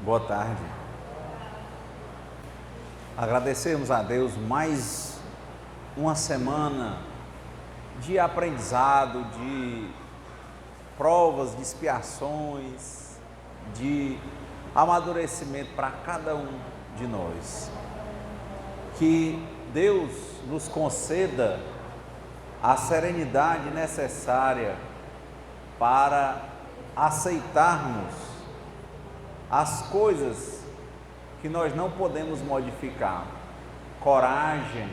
Boa tarde. Agradecemos a Deus mais uma semana de aprendizado, de provas, de expiações, de amadurecimento para cada um de nós. Que Deus nos conceda a serenidade necessária para aceitarmos as coisas que nós não podemos modificar, coragem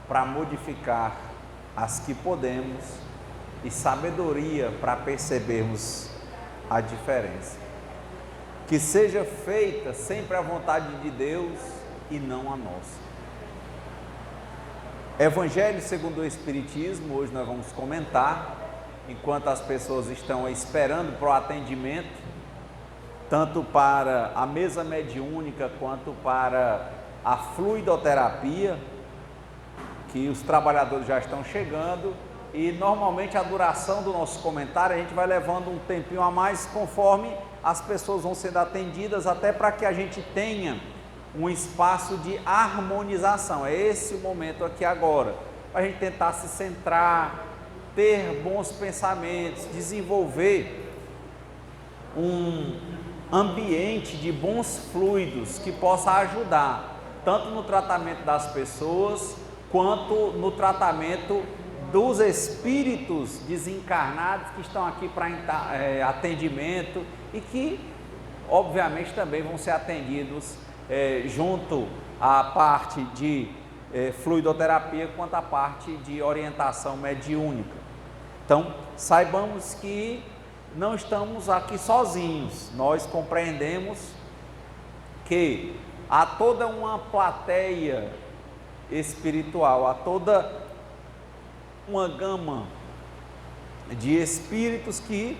para modificar as que podemos e sabedoria para percebermos a diferença. Que seja feita sempre a vontade de Deus e não a nossa. Evangelho segundo o Espiritismo, hoje nós vamos comentar, enquanto as pessoas estão esperando para o atendimento, tanto para a mesa mediúnica quanto para a fluidoterapia, que os trabalhadores já estão chegando, e normalmente a duração do nosso comentário a gente vai levando um tempinho a mais conforme as pessoas vão sendo atendidas, até para que a gente tenha um espaço de harmonização. É esse o momento aqui agora, para a gente tentar se centrar, ter bons pensamentos, desenvolver um ambiente de bons fluidos que possa ajudar tanto no tratamento das pessoas quanto no tratamento dos espíritos desencarnados que estão aqui para atendimento e que obviamente também vão ser atendidos junto à parte de fluidoterapia quanto à parte de orientação mediúnica. Então saibamos que não estamos aqui sozinhos, nós compreendemos que há toda uma plateia espiritual, há toda uma gama de espíritos que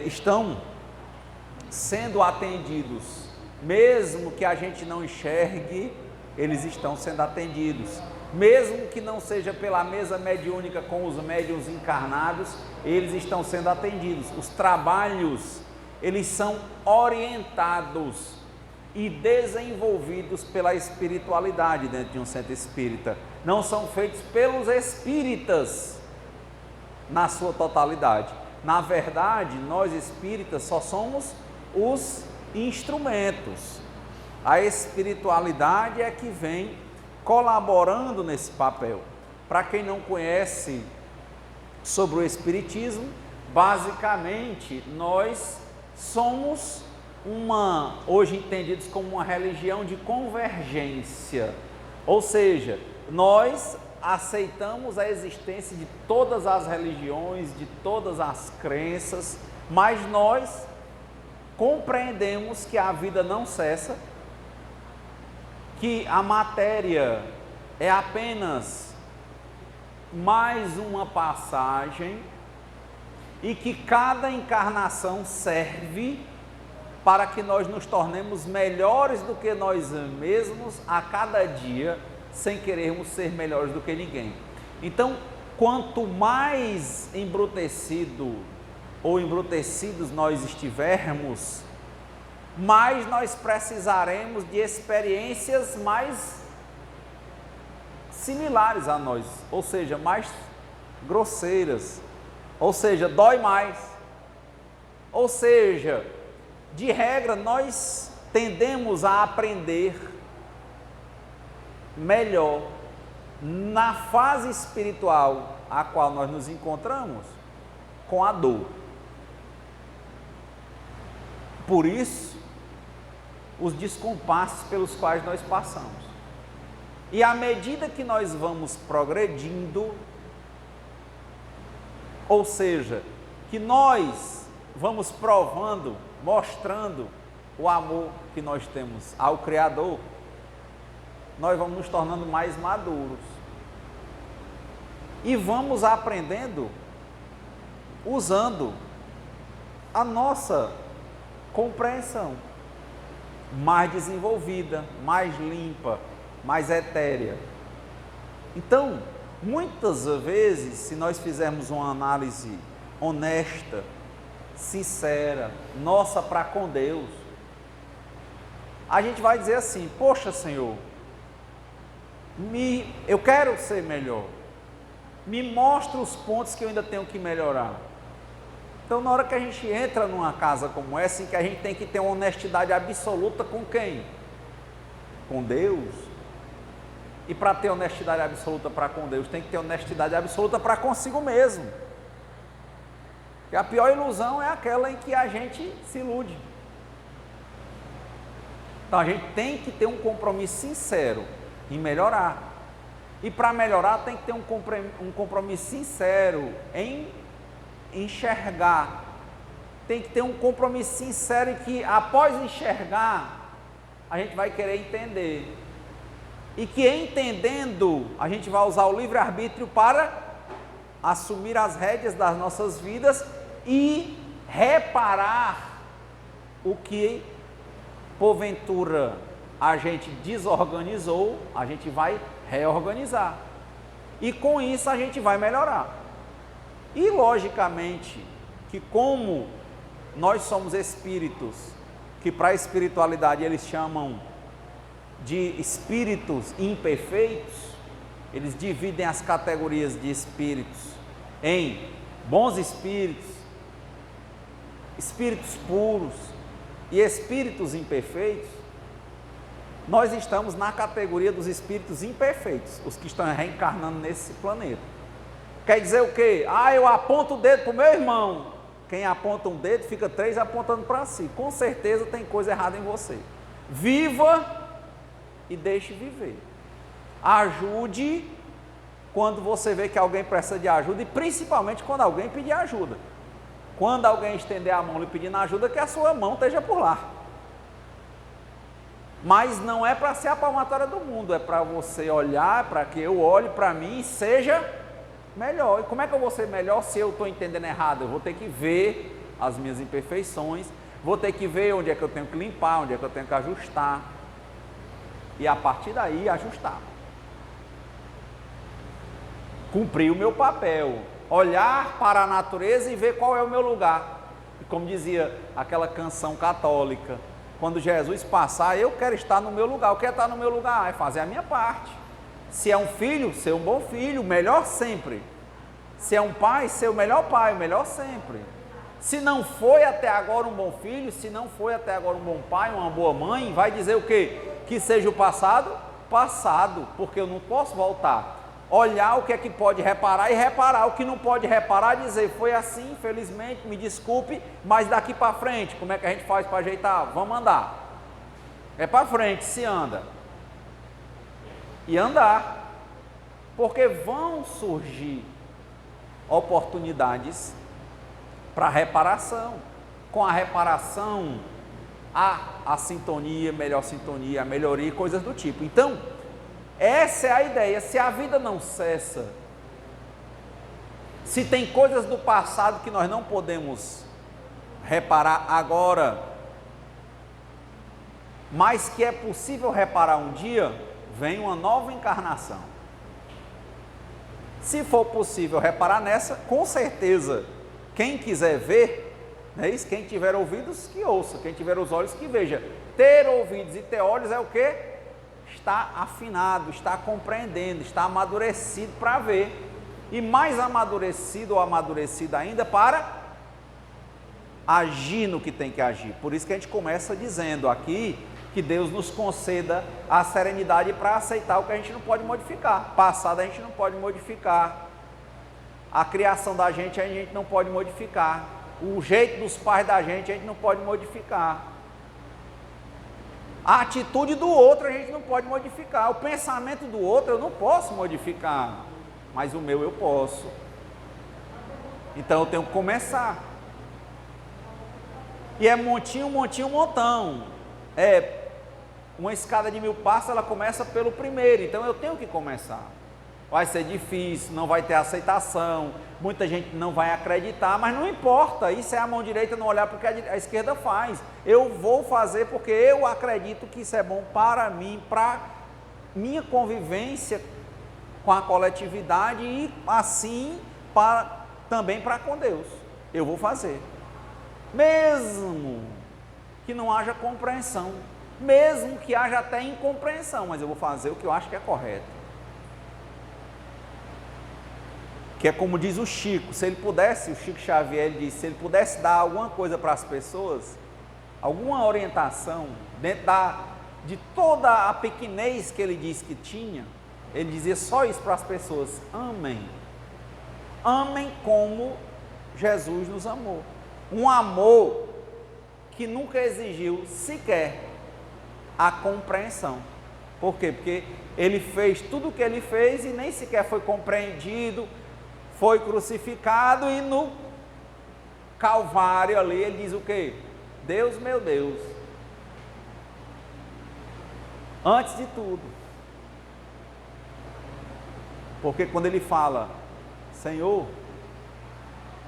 estão sendo atendidos, mesmo que a gente não enxergue, eles estão sendo atendidos. Mesmo que não seja pela mesa mediúnica com os médiuns encarnados, eles estão sendo atendidos. Os trabalhos, eles são orientados e desenvolvidos pela espiritualidade dentro de um centro espírita. Não são feitos pelos espíritas na sua totalidade. Na verdade, nós espíritas só somos os instrumentos. A espiritualidade é que vem colaborando nesse papel. Para quem não conhece sobre o Espiritismo, basicamente nós somos hoje entendidos como uma religião de convergência, ou seja, nós aceitamos a existência de todas as religiões, de todas as crenças, mas nós compreendemos que a vida não cessa, que a matéria é apenas mais uma passagem e que cada encarnação serve para que nós nos tornemos melhores do que nós mesmos a cada dia, sem querermos ser melhores do que ninguém. Então, quanto mais embrutecido ou embrutecidos nós estivermos, mais nós precisaremos de experiências mais similares a nós, ou seja, mais grosseiras, ou seja, dói mais, ou seja, de regra nós tendemos a aprender melhor na fase espiritual a qual nós nos encontramos com a dor. Por isso, os descompassos pelos quais nós passamos. E à medida que nós vamos progredindo, ou seja, que nós vamos provando, mostrando o amor que nós temos ao Criador, nós vamos nos tornando mais maduros. E vamos aprendendo usando a nossa compreensão mais desenvolvida, mais limpa, mais etérea. Então, muitas vezes, se nós fizermos uma análise honesta, sincera, nossa para com Deus, a gente vai dizer assim: poxa, Senhor, eu quero ser melhor, me mostra os pontos que eu ainda tenho que melhorar. Então, na hora que a gente entra numa casa como essa, em que a gente tem que ter uma honestidade absoluta com quem? Com Deus. E para ter honestidade absoluta para com Deus, tem que ter honestidade absoluta para consigo mesmo. E a pior ilusão é aquela em que a gente se ilude. Então a gente tem que ter um compromisso sincero em melhorar. E para melhorar tem que ter um compromisso sincero em enxergar. Tem que ter um compromisso sincero em que, após enxergar, a gente vai querer entender. E que, entendendo, a gente vai usar o livre-arbítrio para assumir as rédeas das nossas vidas e reparar o que porventura a gente desorganizou, a gente vai reorganizar. E com isso a gente vai melhorar. E logicamente que, como nós somos espíritos, que para a espiritualidade eles chamam de espíritos imperfeitos, eles dividem as categorias de espíritos em bons espíritos, espíritos puros e espíritos imperfeitos. Nós estamos na categoria dos espíritos imperfeitos, os que estão reencarnando nesse planeta. Quer dizer o quê? Eu aponto o dedo para o meu irmão. Quem aponta um dedo, fica 3 apontando para si. Com certeza tem coisa errada em você. Viva e deixe viver. Ajude quando você vê que alguém precisa de ajuda, e principalmente quando alguém pedir ajuda. Quando alguém estender a mão lhe pedindo ajuda, que a sua mão esteja por lá. Mas não é para ser a palmatória do mundo, é para você olhar, para que eu olhe para mim e seja melhor. E como é que eu vou ser melhor se eu estou entendendo errado? Eu vou ter que ver as minhas imperfeições, vou ter que ver onde é que eu tenho que limpar, onde é que eu tenho que ajustar, e a partir daí ajustar. Cumprir o meu papel, olhar para a natureza e ver qual é o meu lugar. E como dizia aquela canção católica, quando Jesus passar, eu quero estar no meu lugar. Eu quero estar no meu lugar, é fazer a minha parte. Se é um filho, ser um bom filho, o melhor sempre. Se é um pai, ser o melhor pai, o melhor sempre. Se não foi até agora um bom filho, se não foi até agora um bom pai, uma boa mãe, vai dizer o quê? Que seja o passado, passado, porque eu não posso voltar. Olhar o que é que pode reparar e reparar. O que não pode reparar, dizer, foi assim, infelizmente, me desculpe, mas daqui para frente, como é que a gente faz para ajeitar? Vamos andar. É para frente, se anda. E andar. Porque vão surgir oportunidades para reparação. Com a reparação, a sintonia, a melhoria e coisas do tipo. Então, essa é a ideia. Se a vida não cessa, se tem coisas do passado que nós não podemos reparar agora, mas que é possível reparar um dia, vem uma nova encarnação. Se for possível reparar nessa, com certeza, quem quiser ver, não é isso? Quem tiver ouvidos, que ouça. Quem tiver os olhos, que veja. Ter ouvidos e ter olhos é o quê? Está afinado, está compreendendo, está amadurecido para ver. E mais amadurecido ou amadurecida ainda para agir no que tem que agir. Por isso que a gente começa dizendo aqui que Deus nos conceda a serenidade para aceitar o que a gente não pode modificar. Passado a gente não pode modificar. A criação da gente a gente não pode modificar. O jeito dos pais da gente a gente não pode modificar. A atitude do outro a gente não pode modificar. O pensamento do outro eu não posso modificar. Mas o meu eu posso. Então eu tenho que começar. E é montinho, montinho, montão. É uma escada de 1000 passos, ela começa pelo primeiro. Então eu tenho que começar. Vai ser difícil, não vai ter aceitação, muita gente não vai acreditar, mas não importa, isso é a mão direita não olhar porque a esquerda faz. Eu vou fazer porque eu acredito que isso é bom para mim, para minha convivência com a coletividade e assim também para com Deus. Eu vou fazer, mesmo que não haja compreensão, mesmo que haja até incompreensão, mas eu vou fazer o que eu acho que é correto. Que é como diz o Chico, se ele pudesse, o Chico Xavier, ele disse, se ele pudesse dar alguma coisa para as pessoas, alguma orientação, dentro de toda a pequenez que ele disse que tinha, ele dizia só isso para as pessoas: amem. Amem como Jesus nos amou. Um amor que nunca exigiu sequer a compreensão. Por quê? Porque ele fez tudo o que ele fez e nem sequer foi compreendido, foi crucificado, e no Calvário ali ele diz o quê? Deus, meu Deus, antes de tudo. Porque quando ele fala, Senhor,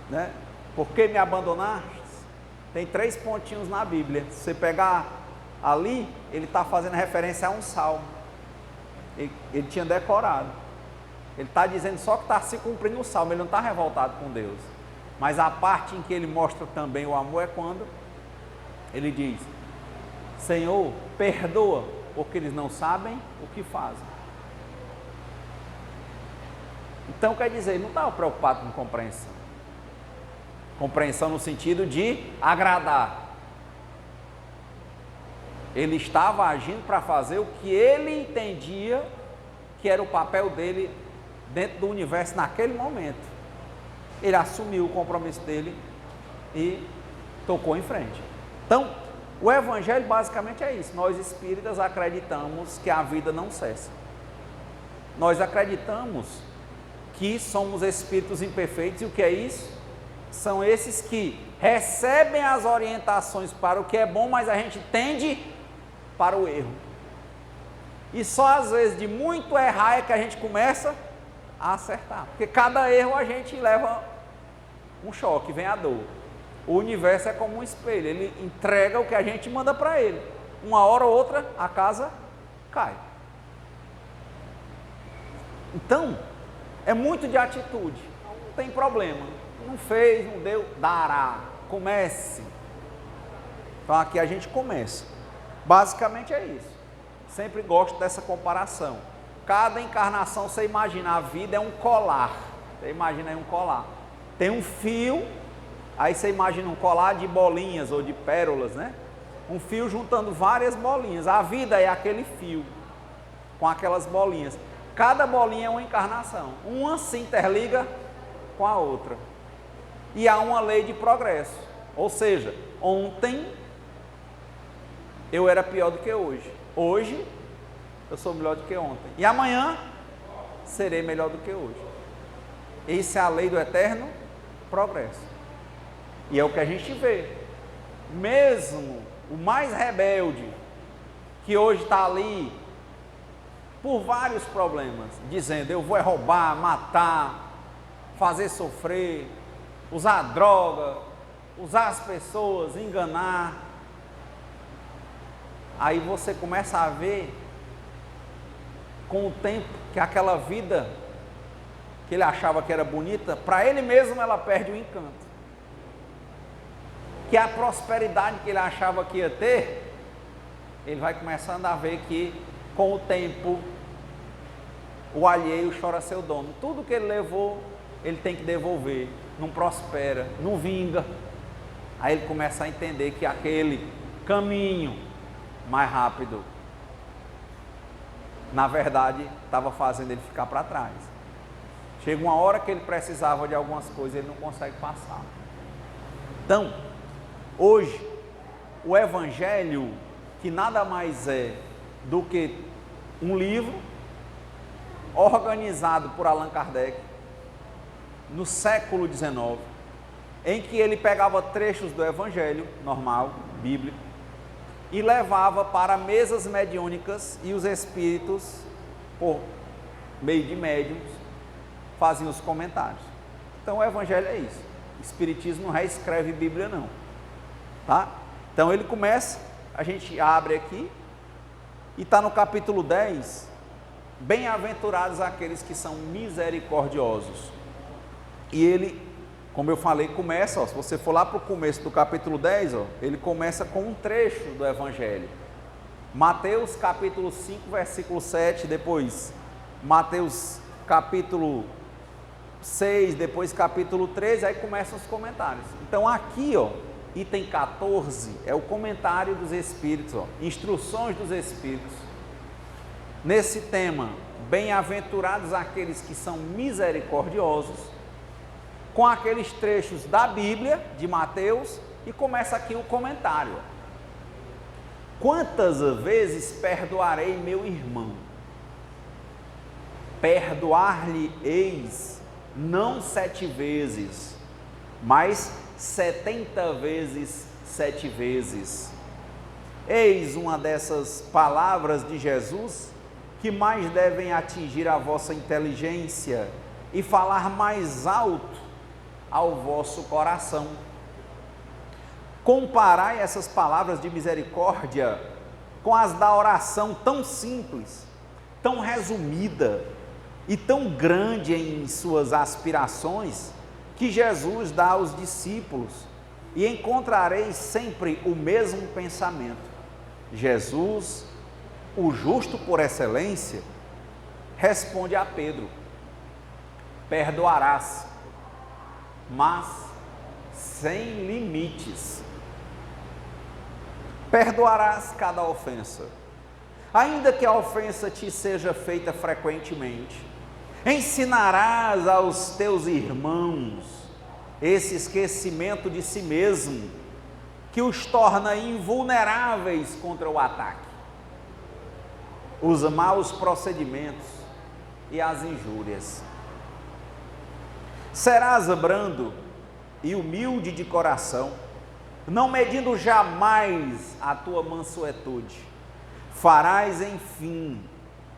né, por que me abandonaste? Tem 3 pontinhos na Bíblia. Se você pegar ali, ele está fazendo referência a um salmo. Ele tinha decorado. Ele está dizendo só que está se cumprindo o salmo, ele não está revoltado com Deus. Mas a parte em que ele mostra também o amor é quando ele diz, Senhor, perdoa, porque eles não sabem o que fazem. Então quer dizer, ele não estava preocupado com compreensão. Compreensão no sentido de agradar. Ele estava agindo para fazer o que ele entendia que era o papel dele dentro do universo naquele momento. Ele assumiu o compromisso dele e tocou em frente. Então, o Evangelho basicamente é isso. Nós espíritas acreditamos que a vida não cessa. Nós acreditamos que somos espíritos imperfeitos, e o que é isso? São esses que recebem as orientações para o que é bom, mas a gente tende para o erro. E só às vezes de muito errar é que a gente começa a acertar. Porque cada erro a gente leva um choque, vem a dor. O universo é como um espelho, ele entrega o que a gente manda para ele. Uma hora ou outra a casa cai. Então, é muito de atitude, não tem problema. Não fez, não deu, dará. Comece. Então aqui a gente começa. Basicamente é isso. Sempre gosto dessa comparação. Cada encarnação, você imagina, a vida é um colar. Você imagina aí um colar. Tem um fio, aí você imagina um colar de bolinhas ou de pérolas, né? Um fio juntando várias bolinhas. A vida é aquele fio com aquelas bolinhas. Cada bolinha é uma encarnação. Uma se interliga com a outra. E há uma lei de progresso. Ou seja, ontem eu era pior do que hoje. Hoje eu sou melhor do que ontem. E amanhã serei melhor do que hoje. Essa é a lei do eterno progresso. E é o que a gente vê. Mesmo o mais rebelde, que hoje está ali por vários problemas, dizendo eu vou roubar, matar, fazer sofrer, usar droga, usar as pessoas, enganar. Aí você começa a ver, com o tempo, que aquela vida que ele achava que era bonita, para ele mesmo ela perde o encanto. Que a prosperidade que ele achava que ia ter, ele vai começando a ver que, com o tempo, o alheio chora seu dono. Tudo que ele levou, ele tem que devolver. Não prospera, não vinga. Aí ele começa a entender que aquele caminho mais rápido, na verdade, estava fazendo ele ficar para trás. Chega uma hora que ele precisava de algumas coisas, ele não consegue passar. Então, hoje, o Evangelho, que nada mais é do que um livro organizado por Allan Kardec, no século XIX, em que ele pegava trechos do Evangelho normal, bíblico, e levava para mesas mediúnicas, e os espíritos, por meio de médiuns, faziam os comentários. Então o Evangelho é isso. O Espiritismo não reescreve Bíblia não, tá? Então ele começa, a gente abre aqui, e está no capítulo 10, bem-aventurados aqueles que são misericordiosos. E ele, como eu falei, começa, ó, se você for lá para o começo do capítulo 10, ó, ele começa com um trecho do Evangelho. Mateus capítulo 5, versículo 7, depois Mateus capítulo 6, depois capítulo 13, aí começam os comentários. Então aqui, item 14, é o comentário dos Espíritos, instruções dos Espíritos. Nesse tema, bem-aventurados aqueles que são misericordiosos, com aqueles trechos da Bíblia, de Mateus, e começa aqui o comentário. Quantas vezes perdoarei meu irmão? Perdoar-lhe-eis não 7 vezes, mas 70 vezes 7 vezes. Eis uma dessas palavras de Jesus que mais devem atingir a vossa inteligência e falar mais alto ao vosso coração. Comparai essas palavras de misericórdia com as da oração tão simples, tão resumida e tão grande em suas aspirações que Jesus dá aos discípulos, e encontrareis sempre o mesmo pensamento. Jesus, o justo por excelência, responde a Pedro: perdoarás, mas sem limites. Perdoarás cada ofensa, ainda que a ofensa te seja feita frequentemente. Ensinarás aos teus irmãos esse esquecimento de si mesmo, que os torna invulneráveis contra o ataque. Os maus procedimentos e as injúrias. Serás brando e humilde de coração, não medindo jamais a tua mansuetude. Farás, enfim,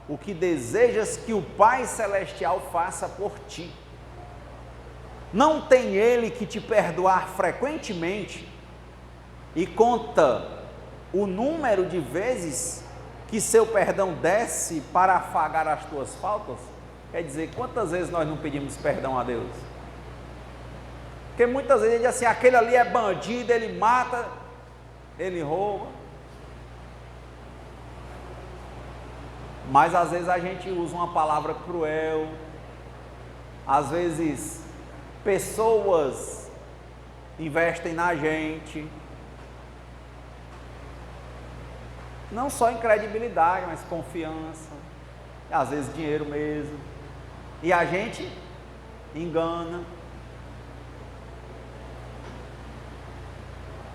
o que desejas que o Pai Celestial faça por ti. Não tem Ele que te perdoar frequentemente e conta o número de vezes que seu perdão desce para afagar as tuas faltas? Quer dizer, quantas vezes nós não pedimos perdão a Deus? Porque muitas vezes ele diz assim: aquele ali é bandido, ele mata, ele rouba. Mas às vezes a gente usa uma palavra cruel, às vezes pessoas investem na gente, não só em credibilidade, mas confiança, às vezes dinheiro mesmo, e a gente engana.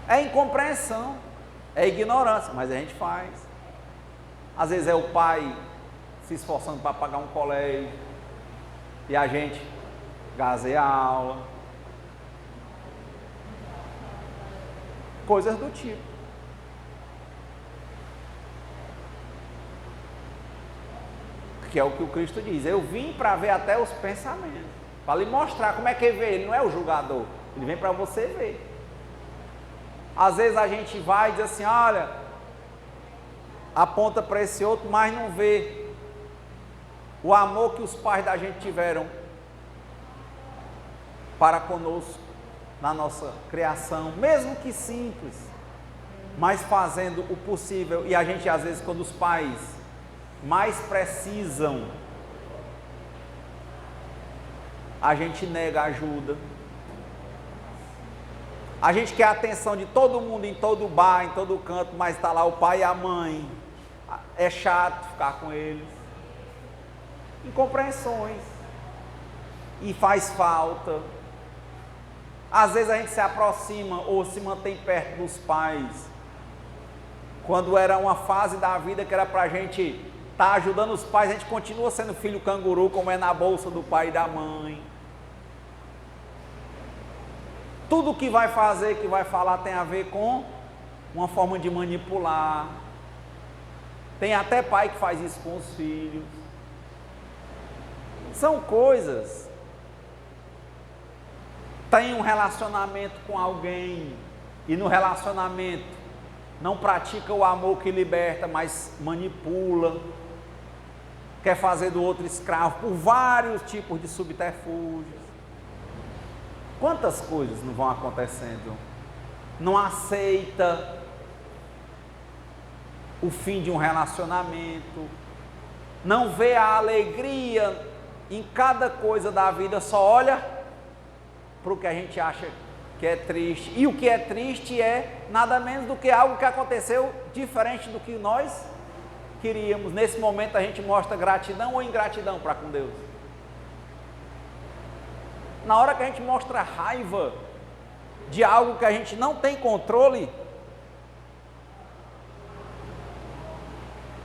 É incompreensão, é ignorância, mas a gente faz. Às vezes é o pai se esforçando para pagar um colégio e a gente gazeia a aula, coisas do tipo. Que é o que o Cristo diz: eu vim para ver até os pensamentos, para lhe mostrar como é que ele vê. Ele não é o julgador, ele vem para você ver. Às vezes a gente vai e diz assim: olha, aponta para esse outro, mas não vê o amor que os pais da gente tiveram para conosco, na nossa criação, mesmo que simples, mas fazendo o possível. E a gente, às vezes, quando os pais mais precisam, a gente nega ajuda. A gente quer a atenção de todo mundo, em todo bar, em todo canto, mas está lá o pai e a mãe. É chato ficar com eles. Incompreensões. E faz falta. Às vezes a gente se aproxima ou se mantém perto dos pais, quando era uma fase da vida que era para a gente estar ajudando os pais, a gente continua sendo filho canguru, como é na bolsa do pai e da mãe. Tudo que vai fazer, que vai falar, tem a ver com uma forma de manipular. Tem até pai que faz isso com os filhos. São coisas. Tem um relacionamento com alguém e no relacionamento não pratica o amor que liberta, mas manipula, quer fazer do outro escravo por vários tipos de subterfúgios. Quantas coisas não vão acontecendo? Não aceita o fim de um relacionamento, não vê a alegria em cada coisa da vida, só olha para o que a gente acha que é triste. E o que é triste é nada menos do que algo que aconteceu diferente do que nós queríamos. Nesse momento a gente mostra gratidão ou ingratidão para com Deus. Na hora que a gente mostra raiva de algo que a gente não tem controle,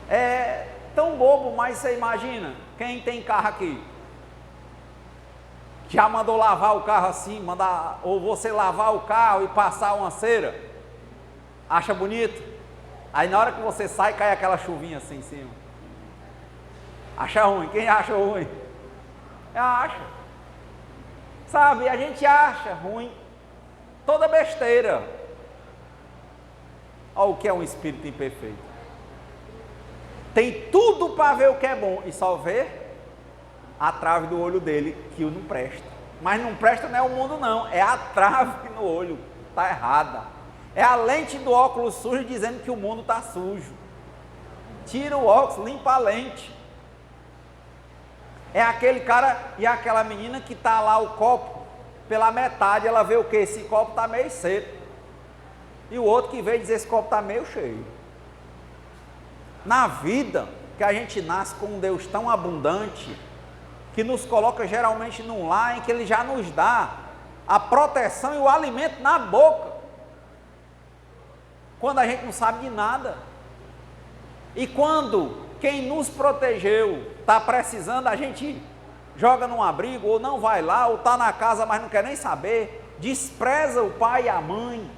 é tão bobo, mas você imagina, quem tem carro aqui? Já mandou lavar o carro assim, ou você lavar o carro e passar uma cera? Acha bonito? Aí na hora que você sai, cai aquela chuvinha assim em cima. Acha ruim? Quem acha ruim? Acha. Sabe, a gente acha ruim toda besteira. Olha o que é um espírito imperfeito. Tem tudo para ver o que é bom e só vê a trave do olho dele que o não presta. Mas não presta não é o mundo não, é a trave no olho, está errada. É a lente do óculos sujo dizendo que o mundo está sujo. Tira o óculos, limpa a lente. É aquele cara e aquela menina que está lá o copo pela metade, ela vê o que? Esse copo está meio seco. E o outro que veio dizer esse copo está meio cheio. Na vida, que a gente nasce com um Deus tão abundante, que nos coloca geralmente num lar em que Ele já nos dá a proteção e o alimento na boca, quando a gente não sabe de nada. E quando quem nos protegeu está precisando, a gente joga num abrigo, ou não vai lá, ou está na casa, mas não quer nem saber, despreza o pai e a mãe,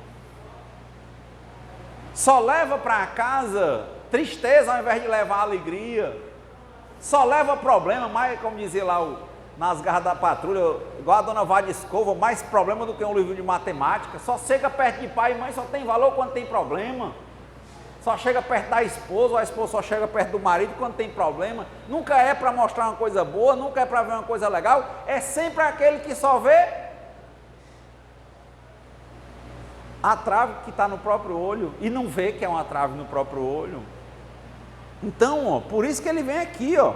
só leva para casa tristeza ao invés de levar alegria, só leva problema, mais como dizia lá nas garras da patrulha, igual a dona Vale Escova, mais problema do que um livro de matemática. Só chega perto de pai e mãe, só tem valor quando tem problema. Só chega perto da esposa, ou a esposa só chega perto do marido quando tem problema. Nunca é para mostrar uma coisa boa, nunca é para ver uma coisa legal, é sempre aquele que só vê a trave que está no próprio olho e não vê que é uma trave no próprio olho. Então, ó, por isso que ele vem aqui, ó,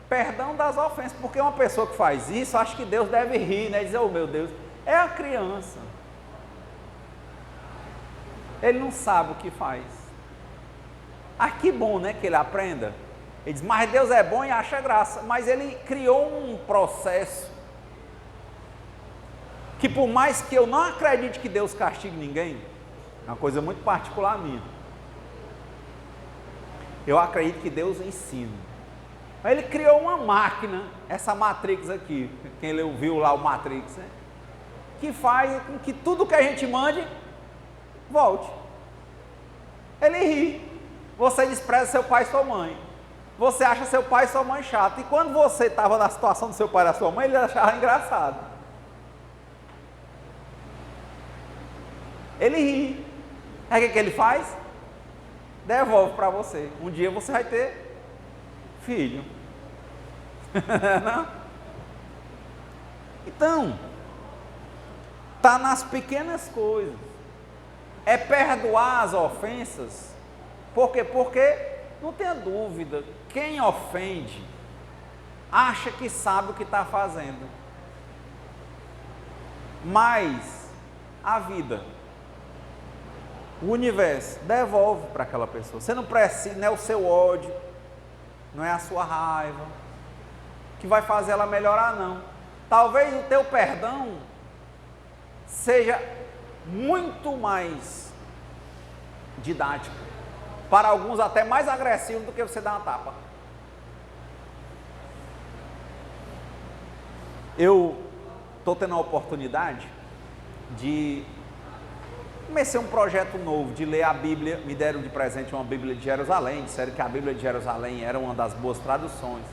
perdão das ofensas, porque uma pessoa que faz isso, acha que Deus deve rir, né, dizer, oh meu Deus, é a criança, ele não sabe o que faz. Ah, que bom, né, que ele aprenda. Ele diz, mas Deus é bom e acha graça, mas ele criou um processo, que por mais que eu não acredite que Deus castigue ninguém, é uma coisa muito particular minha, eu acredito que Deus ensina. Mas ele criou uma máquina, essa Matrix aqui, quem viu lá o Matrix, né? Que faz com que tudo que a gente mande, volte. Ele ri. Você despreza seu pai e sua mãe. Você acha seu pai e sua mãe chato. E quando você estava na situação do seu pai e da sua mãe, ele achava engraçado. Ele ri. Aí o que ele faz? Devolve para você. Um dia você vai ter filho. Não? Então, está nas pequenas coisas. É perdoar as ofensas. Por quê? Porque, não tenha dúvida, quem ofende, acha que sabe o que está fazendo. Mas, a vida, o universo, devolve para aquela pessoa. Você não precisa, não é o seu ódio, não é a sua raiva, que vai fazer ela melhorar, não. Talvez o teu perdão seja muito mais didático, para alguns até mais agressivo do que você dar uma tapa. Eu estou tendo a oportunidade de comecei um projeto novo de ler a Bíblia, me deram de presente uma Bíblia de Jerusalém, disseram que a Bíblia de Jerusalém era uma das boas traduções.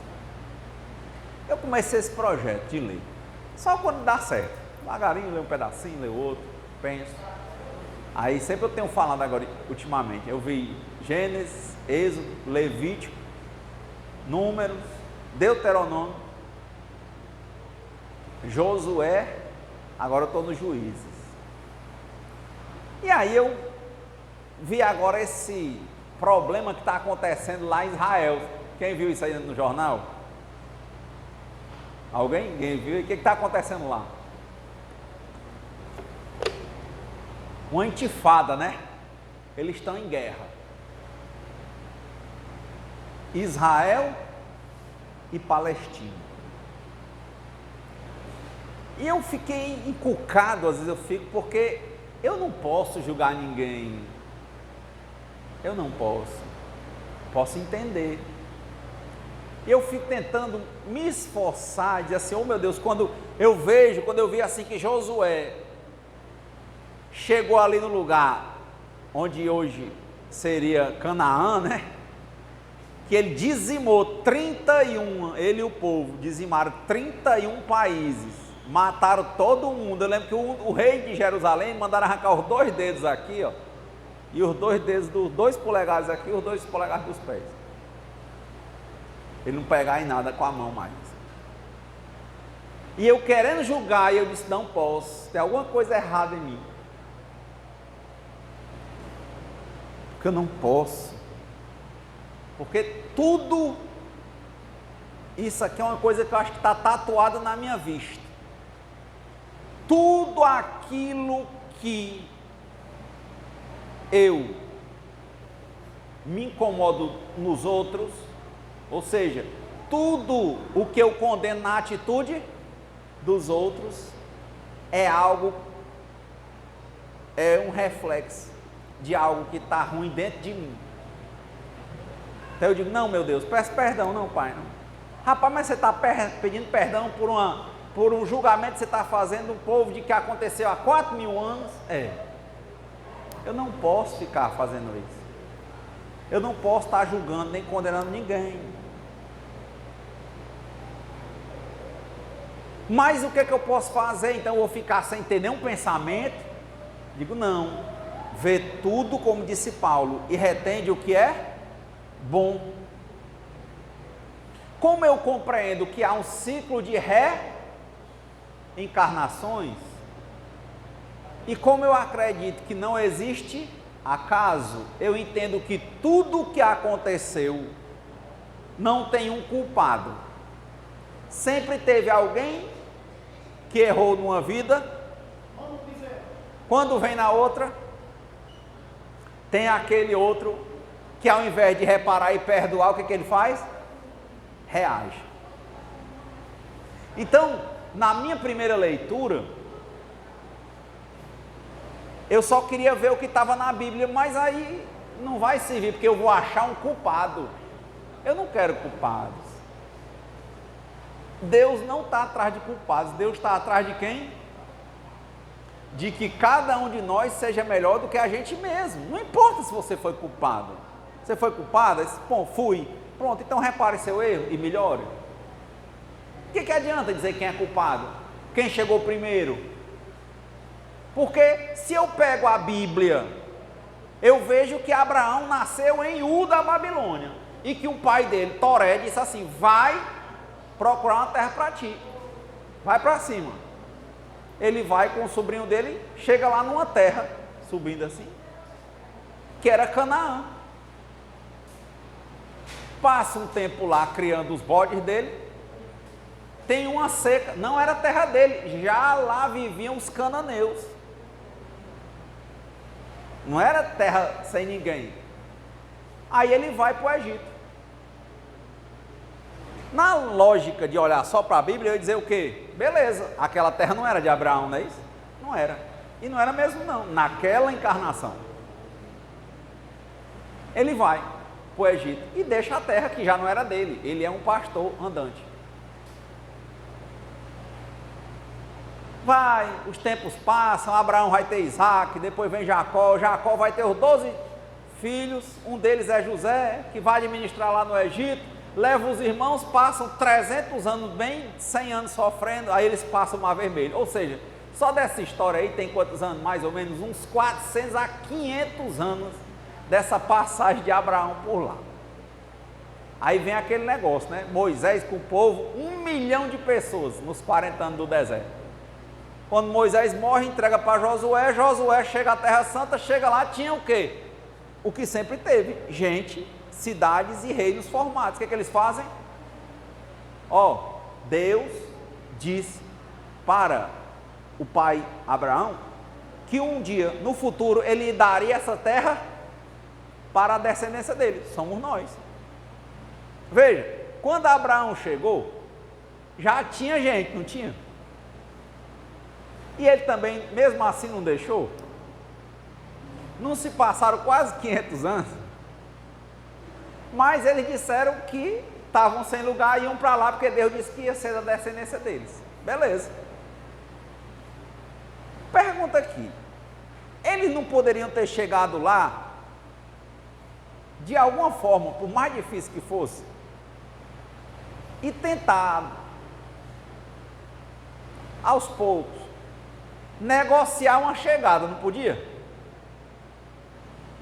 Eu comecei esse projeto de ler, só quando dá certo, devagarinho, ler um pedacinho, ler outro, penso. Aí sempre eu tenho falado agora, ultimamente, eu vi Gênesis, Êxodo, Levítico, Números, Deuteronômio, Josué, agora eu estou no Juízes. E aí eu vi agora esse problema que está acontecendo lá em Israel. Quem viu isso aí no jornal? Alguém? Ninguém viu? O que está acontecendo lá? Uma intifada, né? Eles estão em guerra. Israel e Palestina. E eu fiquei encucado, às vezes eu fico, porque eu não posso julgar ninguém. Eu não posso. Posso entender. E eu fico tentando me esforçar, dizer assim, oh meu Deus, quando eu vi assim que Josué chegou ali no lugar onde hoje seria Canaã, né? Que ele dizimou 31, ele e o povo dizimaram 31 países, mataram todo mundo. Eu lembro que o rei de Jerusalém mandaram arrancar os 2 dedos aqui, ó, e os 2 dedos dos 2 polegares aqui, os 2 polegares dos pés. Ele não pegar em nada com a mão mais. E eu querendo julgar, e eu disse, não posso, tem alguma coisa errada em mim. Porque eu não posso. Porque tudo isso aqui é uma coisa que eu acho que está tatuada na minha vista. Tudo aquilo que eu me incomodo nos outros, ou seja, tudo o que eu condeno na atitude dos outros é algo, é um reflexo de algo que está ruim dentro de mim. Então eu digo, não, meu Deus, peço perdão. Não, pai, não. Rapaz, mas você está pedindo perdão por um julgamento que você está fazendo um povo de que aconteceu há 4.000 anos? Eu não posso ficar fazendo isso. Eu não posso estar julgando nem condenando ninguém. Mas o que eu posso fazer? Então eu vou ficar sem ter nenhum pensamento? Digo, não. Vê tudo, como disse Paulo, e retende o que é bom. Como eu compreendo que há um ciclo de reencarnações, e como eu acredito que não existe acaso, eu entendo que tudo o que aconteceu não tem um culpado. Sempre teve alguém que errou numa vida, quando vem na outra, tem aquele outro que ao invés de reparar e perdoar, o que ele faz? Reage. Então, na minha primeira leitura, eu só queria ver o que estava na Bíblia, mas aí não vai servir, porque eu vou achar um culpado. Eu não quero culpados. Deus não está atrás de culpados. Deus está atrás de quem? De que cada um de nós seja melhor do que a gente mesmo. Não importa se você foi culpado. Você foi culpado? Bom, fui. Pronto, então repare seu erro e melhore. O que adianta dizer quem é culpado? Quem chegou primeiro? Porque se eu pego a Bíblia, eu vejo que Abraão nasceu em Ur da Babilônia, e que o pai dele, Toré, disse assim, vai procurar uma terra para ti, vai para cima. Ele vai com o sobrinho dele, chega lá numa terra, subindo assim, que era Canaã. Passa um tempo lá criando os bodes dele, tem uma seca, não era terra dele, já lá viviam os cananeus. Não era terra sem ninguém. Aí ele vai para o Egito. Na lógica de olhar só para a Bíblia, eu ia dizer o quê? Beleza, aquela terra não era de Abraão, não é isso? Não era. E não era mesmo não, naquela encarnação. Ele vai para o Egito e deixa a terra que já não era dele. Ele é um pastor andante. Vai, os tempos passam, Abraão vai ter Isaac, depois vem Jacó, Jacó vai ter os 12 filhos, um deles é José, que vai administrar lá no Egito, leva os irmãos, passam 300 anos, bem 100 anos sofrendo, aí eles passam o Mar Vermelho. Ou seja, só dessa história aí tem quantos anos? Mais ou menos uns 400 a 500 anos dessa passagem de Abraão por lá. Aí vem aquele negócio, né? Moisés com o povo, 1 milhão de pessoas nos 40 anos do deserto. Quando Moisés morre, entrega para Josué, Josué chega à Terra Santa, chega lá, tinha o quê? o que sempre teve: gente, cidades e reinos formados. O que é que eles fazem? Deus disse para o pai Abraão que um dia, no futuro, ele daria essa terra para a descendência dele, somos nós. Veja, quando Abraão chegou, já tinha gente, não tinha? E ele também, mesmo assim, não deixou? Não se passaram quase 500 anos, mas eles disseram que estavam sem lugar e iam para lá, porque Deus disse que ia ser da descendência deles. Beleza. Pergunta aqui: eles não poderiam ter chegado lá, de alguma forma, por mais difícil que fosse, e tentar, aos poucos, negociar uma chegada? Não podia?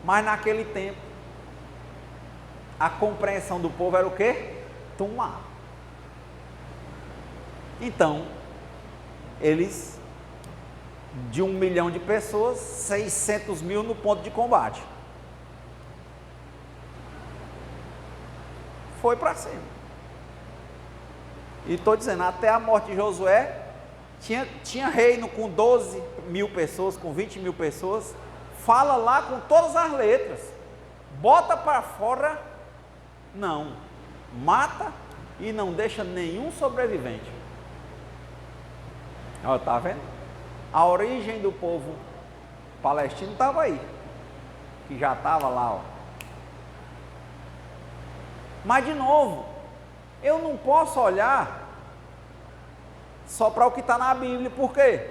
Mas naquele tempo, a compreensão do povo era o quê? Tomar. Então, eles, de 1 milhão de pessoas, 600 mil no ponto de combate. Foi para cima. E estou dizendo, até a morte de Josué, tinha reino com 12 mil pessoas, com 20 mil pessoas. Fala lá com todas as letras. Bota para fora, não. Mata e não deixa nenhum sobrevivente. Está vendo? A origem do povo palestino estava aí, que já estava lá. Mas de novo, eu não posso olhar só para o que está na Bíblia. Por quê?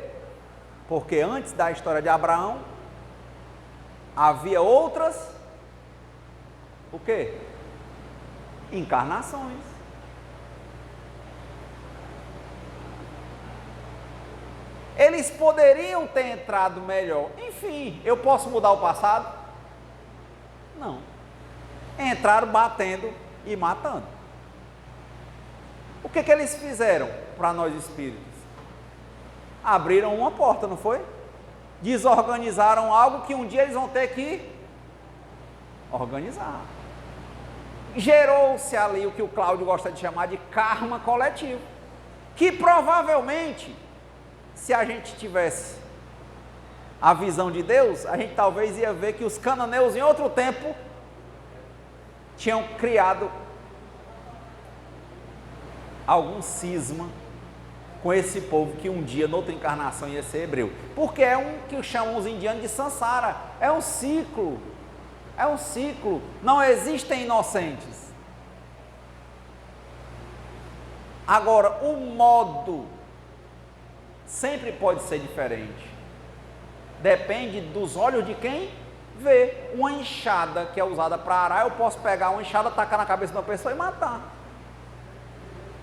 Porque antes da história de Abraão, havia outras, o quê? Encarnações. Eles poderiam ter entrado melhor. Enfim, eu posso mudar o passado? Não. Entraram batendo e matando. O que eles fizeram para nós espíritos? Abriram uma porta, não foi? Desorganizaram algo que um dia eles vão ter que organizar. Gerou-se ali o que o Cláudio gosta de chamar de karma coletivo, que provavelmente, se a gente tivesse a visão de Deus, a gente talvez ia ver que os cananeus em outro tempo tinham criado algum cisma com esse povo que um dia, noutra encarnação, ia ser hebreu. Porque é um que chamam os indianos de Sansara. É um ciclo. É um ciclo. Não existem inocentes. Agora, o modo sempre pode ser diferente. Depende dos olhos de quem vê. Uma enxada que é usada para arar, eu posso pegar uma enxada, tacar na cabeça de uma pessoa e matar.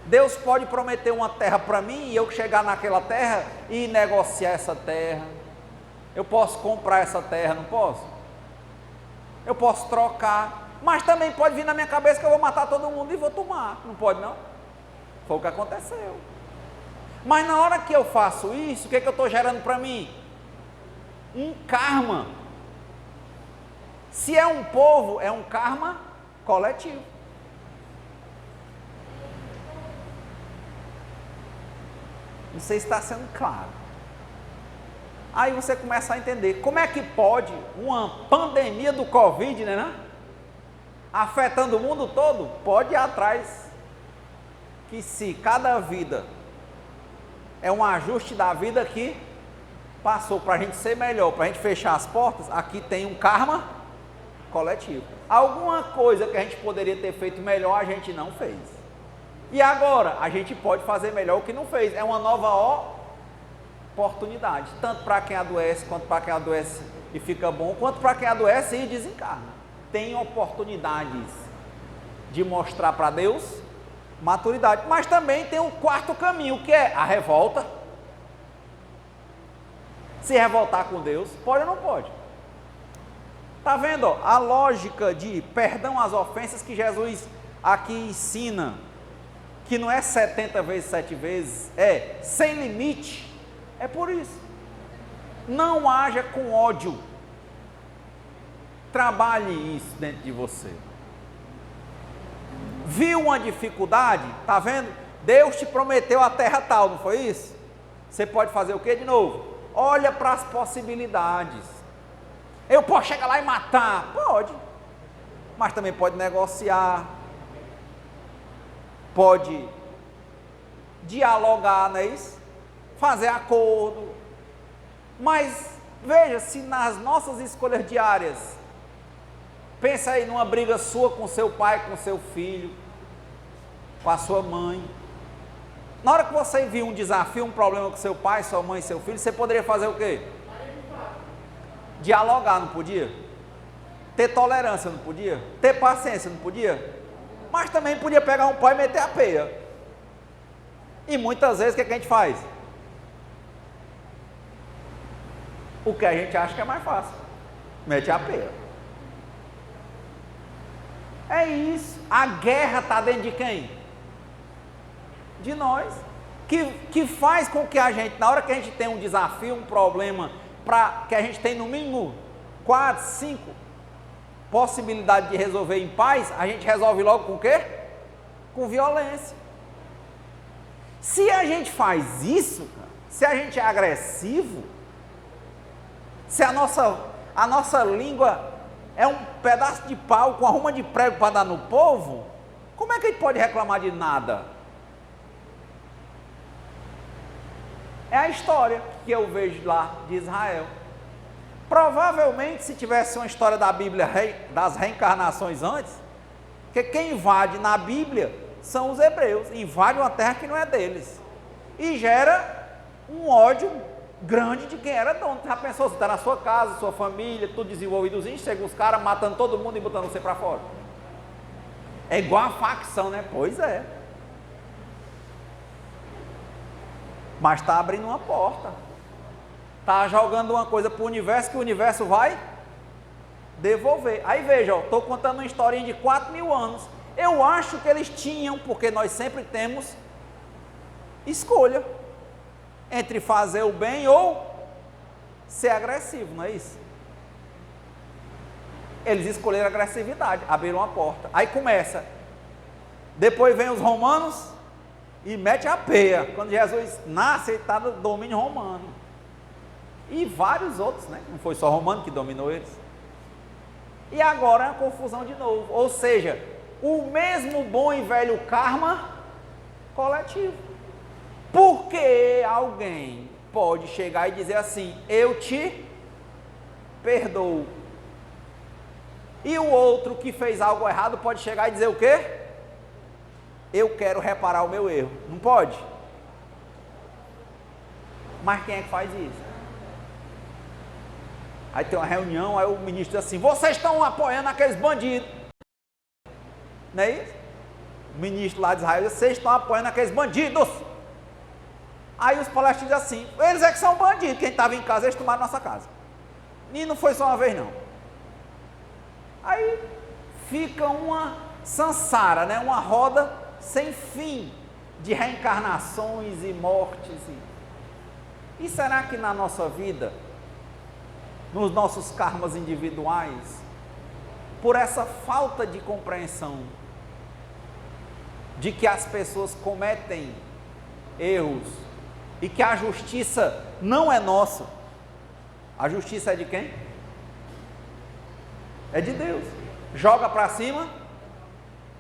Deus pode prometer uma terra para mim e eu chegar naquela terra e negociar essa terra. Eu posso comprar essa terra, não posso? Eu posso trocar, mas também pode vir na minha cabeça que eu vou matar todo mundo e vou tomar. Não pode, não? Foi o que aconteceu. Mas na hora que eu faço isso, o que eu estou gerando para mim? Um karma. Se é um povo, é um karma coletivo. Não sei se está sendo claro. Aí você começa a entender como é que pode uma pandemia do Covid, né, afetando o mundo todo, pode ir atrás, que se cada vida é um ajuste da vida que passou para a gente ser melhor, para a gente fechar as portas, aqui tem um karma coletivo. Alguma coisa que a gente poderia ter feito melhor, a gente não fez. E agora, a gente pode fazer melhor o que não fez. É uma nova oportunidade, tanto para quem adoece, quanto para quem adoece e fica bom, quanto para quem adoece e desencarna. Tem oportunidades de mostrar para Deus maturidade, mas também tem o quarto caminho, que é a revolta. Se revoltar com Deus, pode ou não pode? Está vendo, ó, a lógica de perdão às ofensas que Jesus aqui ensina, que não é 70 vezes 7 vezes, é sem limite. É por isso. Não haja com ódio. Trabalhe isso dentro de você. Viu uma dificuldade? Está vendo? Deus te prometeu a terra tal, não foi isso? Você pode fazer o que de novo? Olha para as possibilidades. Eu posso chegar lá e matar? Pode. Mas também pode negociar. Pode dialogar, não é isso? Fazer acordo. Mas veja, se nas nossas escolhas diárias, pensa aí numa briga sua com seu pai, com seu filho, com a sua mãe. Na hora que você viu um desafio, um problema com seu pai, sua mãe, seu filho, você poderia fazer o quê? Dialogar, não podia? Ter tolerância, não podia? Ter paciência, não podia? Mas também podia pegar um pau e meter a peia. E muitas vezes o que a gente faz? O que a gente acha que é mais fácil. Mete a peia. É isso. A guerra está dentro de quem? De nós. Que faz com que a gente, na hora que a gente tem um desafio, um problema, que a gente tem no mínimo 4, 5 possibilidades de resolver em paz, a gente resolve logo com o quê? Com violência. Se a gente faz isso, se a gente é agressivo, se a nossa língua é um pedaço de pau com arruma de prego para dar no povo, como é que a gente pode reclamar de nada? É a história que eu vejo lá de Israel. Provavelmente, se tivesse uma história da Bíblia das reencarnações antes, que quem invade na Bíblia são os hebreus, invade uma terra que não é deles, e gera um ódio grande de quem era dono. Já pensou, você está na sua casa, sua família, tudo desenvolvidozinho, chega os caras matando todo mundo e botando você para fora. É igual a facção, né? Pois é. Mas está abrindo uma porta, está jogando uma coisa para o universo que o universo vai devolver. Aí veja, estou contando uma historinha de 4.000 anos. Eu acho que eles tinham, porque nós sempre temos escolha entre fazer o bem ou ser agressivo, não é isso? Eles escolheram a agressividade, abriram uma porta. Aí começa, depois vem os romanos e mete a peia. Quando Jesus nasce, ele está no domínio romano. E vários outros, né? Não foi só romano que dominou eles. E agora é uma confusão de novo. Ou seja, o mesmo bom e velho karma coletivo. Porque alguém pode chegar e dizer assim, eu te perdoo. E o outro que fez algo errado pode chegar e dizer o quê? Eu quero reparar o meu erro. Não pode? Mas quem é que faz isso? Aí tem uma reunião, aí o ministro diz assim, vocês estão apoiando aqueles bandidos. Não é isso? O ministro lá de Israel diz, vocês estão apoiando aqueles bandidos. Aí os palestinos dizem assim, eles é que são bandidos, quem estava em casa, eles tomaram nossa casa. E não foi só uma vez não. Aí fica uma sansara, né? Uma roda sem fim de reencarnações e mortes. E será que na nossa vida, nos nossos karmas individuais, por essa falta de compreensão de que as pessoas cometem erros e que a justiça não é nossa, a justiça é de quem? É de Deus. Joga para cima,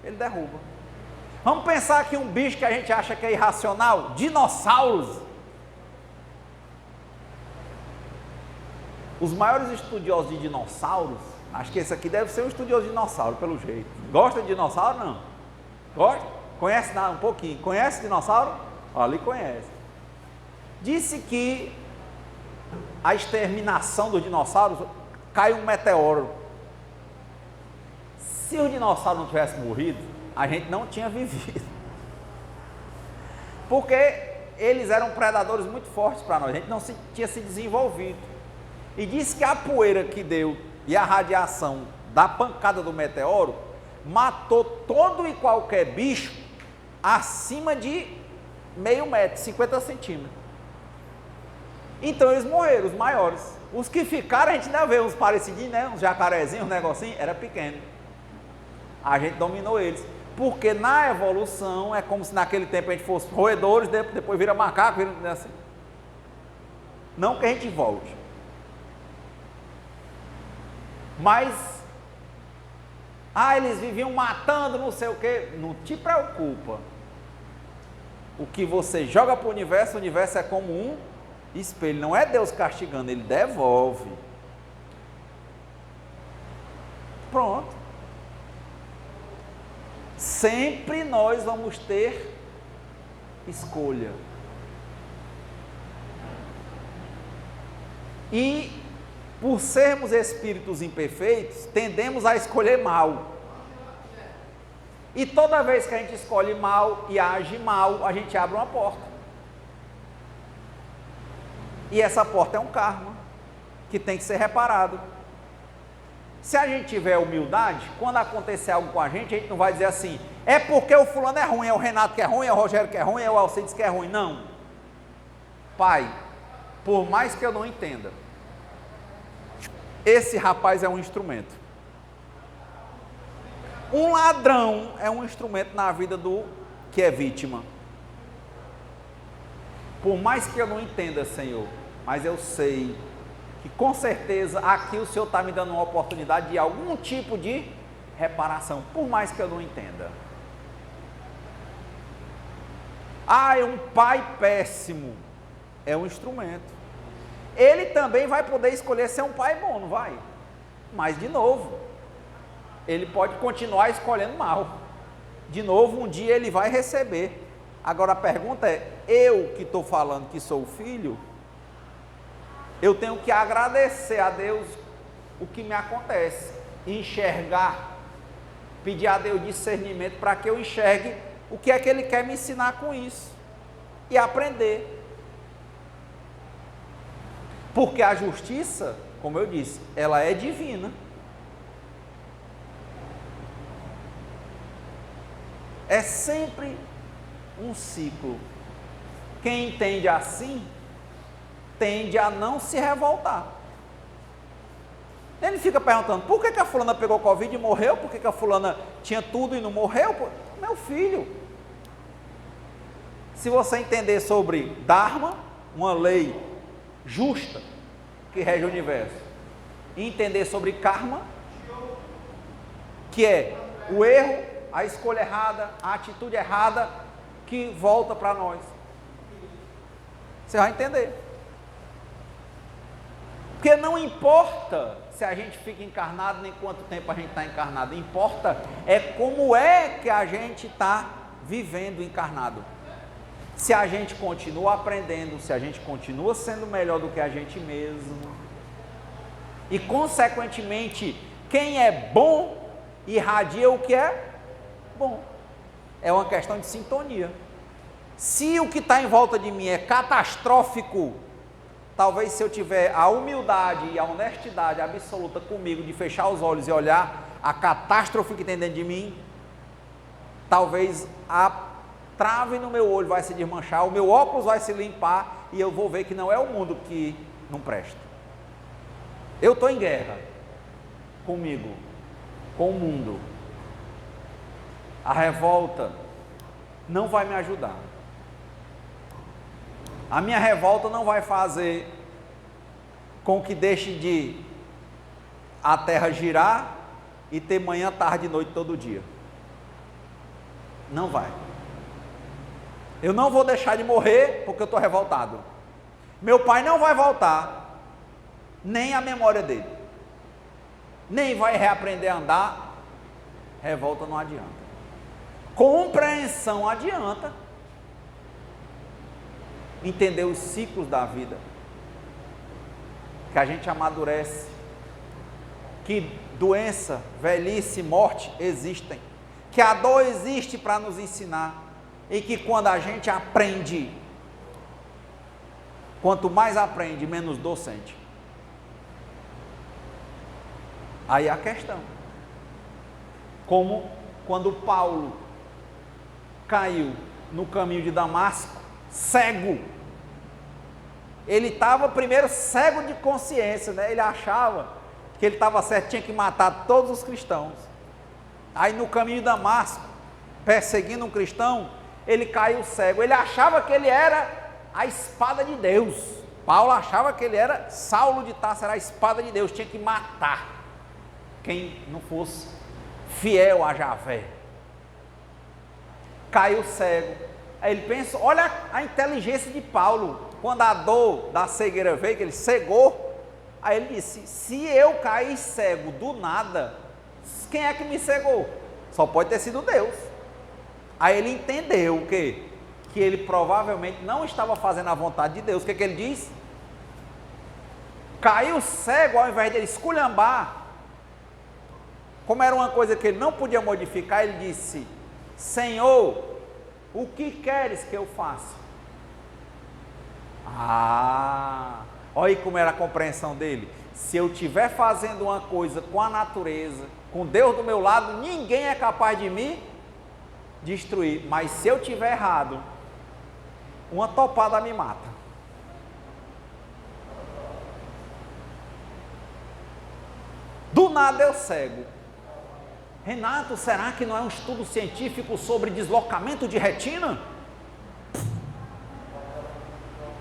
ele derruba. Vamos pensar aqui um bicho que a gente acha que é irracional, dinossauros. Os maiores estudiosos de dinossauros, acho que esse aqui deve ser um estudioso de dinossauro, pelo jeito. Gosta de dinossauro, não? Gosta? Conhece um pouquinho? Conhece dinossauro? Ali conhece. Disse que a exterminação dos dinossauros, caiu um meteoro. Se o dinossauro não tivesse morrido, a gente não tinha vivido. Porque eles eram predadores muito fortes para nós, a gente não tinha se desenvolvido. E disse que a poeira que deu e a radiação da pancada do meteoro matou todo e qualquer bicho acima de meio metro, 50 centímetros. Então eles morreram, os maiores. Os que ficaram, a gente ainda vê uns parecidinhos, né? Uns jacarezinhos, uns negocinhos, era pequeno. A gente dominou eles. Porque na evolução, é como se naquele tempo a gente fosse roedores, depois vira macaco, vira assim. Não que a gente volte. Mas, eles viviam matando, não sei o quê. Não te preocupa. O que você joga para o universo é como um espelho. Não é Deus castigando, Ele devolve. Pronto. Sempre nós vamos ter escolha. E, por sermos espíritos imperfeitos, tendemos a escolher mal. E toda vez que a gente escolhe mal e age mal, a gente abre uma porta. E essa porta é um karma, que tem que ser reparado. Se a gente tiver humildade, quando acontecer algo com a gente não vai dizer assim, é porque o fulano é ruim, é o Renato que é ruim, é o Rogério que é ruim, é o Alcides que é ruim. Não. Pai, por mais que eu não entenda, esse rapaz é um instrumento. Um ladrão é um instrumento na vida do que é vítima. Por mais que eu não entenda, Senhor, mas eu sei que com certeza aqui o Senhor está me dando uma oportunidade de algum tipo de reparação, por mais que eu não entenda. É um pai péssimo, é um instrumento. Ele também vai poder escolher ser um pai bom, não vai? Mas de novo, ele pode continuar escolhendo mal. De novo, um dia ele vai receber. Agora a pergunta é, eu que estou falando que sou filho, eu tenho que agradecer a Deus o que me acontece, enxergar, pedir a Deus discernimento para que eu enxergue o que é que Ele quer me ensinar com isso e aprender. Porque a justiça, como eu disse, ela é divina. É sempre um ciclo. Quem entende assim, tende a não se revoltar. Ele fica perguntando, por que a fulana pegou Covid e morreu? Por que a fulana tinha tudo e não morreu? Meu filho, se você entender sobre Dharma, uma lei justa que rege o universo, e entender sobre Karma, que é o erro, a escolha errada, a atitude errada, que volta para nós, você vai entender. Porque não importa se a gente fica encarnado, nem quanto tempo a gente está encarnado, importa é como é que a gente está vivendo encarnado. Se a gente continua aprendendo, se a gente continua sendo melhor do que a gente mesmo, e consequentemente, quem é bom irradia o que é bom. É uma questão de sintonia. Se o que está em volta de mim é catastrófico, talvez se eu tiver a humildade e a honestidade absoluta comigo de fechar os olhos e olhar a catástrofe que tem dentro de mim, talvez a trave no meu olho vai se desmanchar, o meu óculos vai se limpar e eu vou ver que não é o mundo que não presta. Eu estou em guerra comigo, com o mundo. A revolta não vai me ajudar. A minha revolta não vai fazer com que deixe de a terra girar e ter manhã, tarde e noite todo dia. Não vai. Eu não vou deixar de morrer porque eu estou revoltado. Meu pai não vai voltar, nem a memória dele. Nem vai reaprender a andar. Revolta não adianta. Compreensão adianta. Entender os ciclos da vida, que a gente amadurece, que doença, velhice, morte existem, que a dor existe para nos ensinar, e que quando a gente aprende, quanto mais aprende, menos dor sente. Aí a questão, como quando Paulo caiu no caminho de Damasco, cego, Ele estava primeiro cego de consciência, né? Ele achava que ele estava certo, tinha que matar todos os cristãos. Aí no caminho de Damasco, perseguindo um cristão, ele caiu cego. Ele achava que ele era a espada de Deus. Paulo achava que ele era Saulo de Tarso, era a espada de Deus, tinha que matar quem não fosse fiel a Javé. Caiu cego. Aí ele pensa, olha a inteligência de Paulo, quando a dor da cegueira veio, que ele cegou, aí ele disse, se eu cair cego do nada, quem é que me cegou? Só pode ter sido Deus. Aí ele entendeu o quê? Que ele provavelmente não estava fazendo a vontade de Deus. O que ele diz? Caiu cego, ao invés de ele esculhambar, como era uma coisa que ele não podia modificar, ele disse, Senhor, o que queres que eu faça? Olha aí como era a compreensão dele. Se eu estiver fazendo uma coisa com a natureza, com Deus do meu lado, ninguém é capaz de me destruir. Mas se eu estiver errado, uma topada me mata. Do nada eu cego. Renato, será que não é um estudo científico sobre deslocamento de retina?